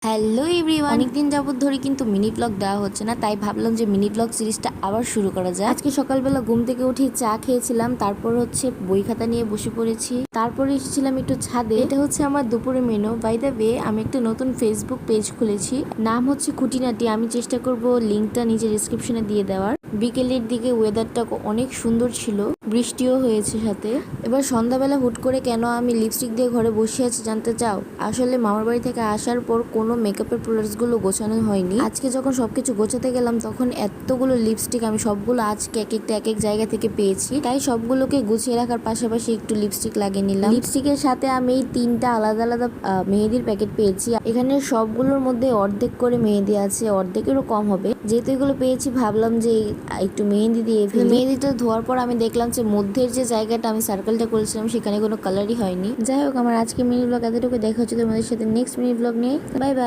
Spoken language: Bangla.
হ্যালো এভরিওয়ান, অনেকদিন যাবত ধরে কিন্তু মিনি ব্লগ দেওয়া হচ্ছে না, তাই ভাবলাম যে মিনি ব্লগ সিরিজটা আবার শুরু করা যায়। আজকে সকালবেলা ঘুম থেকে উঠে চা খেয়েছিলাম, তারপর হচ্ছে বই খাতা নিয়ে বসে পড়েছি। তারপরে এসেছিলাম একটু ছাদে। এটা হচ্ছে আমার দুপুরের মেনু। বাই দ্য ওয়ে, আমি একটা নতুন ফেসবুক পেজ খুলেছি, নাম হচ্ছে খুঁটিনাটি। আমি চেষ্টা করব লিঙ্কটা নিচে ডিসক্রিপশনে দিয়ে দেওয়ার। বিকেলের দিকে ওয়েদারটা অনেক সুন্দর ছিল, বৃষ্টিও হয়েছে সাথে। এবার সন্ধ্যাবেলা হুট করে কেন আমি লিপস্টিক দিয়ে ঘরে বসে আছি জানতে চাও? আসলে মামার বাড়ি থেকে আসার পর কোনো মেকআপের প্রোডাক্টস গুলো গোছানো হয়নি। আজকে যখন সবকিছু গোছাতে গেলাম তখন এতগুলো লিপস্টিক আমি সবগুলো আজকে এক এক জায়গা থেকে পেয়েছি, তাই সবগুলোকে গুছিয়ে রাখার পাশাপাশি একটু লিপস্টিক লাগিয়ে নিলাম। লিপস্টিকের সাথে আমি 3টা আলাদা আলাদা মেহেদির প্যাকেট পেয়েছি। এখানে সবগুলোর মধ্যে অর্ধেক করে মেহেদি আছে, অর্ধেকেরও কম হবে। যেহেতু এগুলো পেয়েছি ভাবলাম যে একটু মেহেদি দিয়ে ফেলি। মেহেদিটা ধোয়ার পর আমি দেখলাম যে মধ্যের যে জায়গাটা আমি সার্কেলটা করেছিলাম সেখানে কোনো কালারই হয়নি। যাই হোক, আমার আজকে মিনি ব্লগ এতটুকু। দেখা হচ্ছে তোমাদের সাথে নেক্সট মিনি ব্লগ নিয়ে। Bye bye.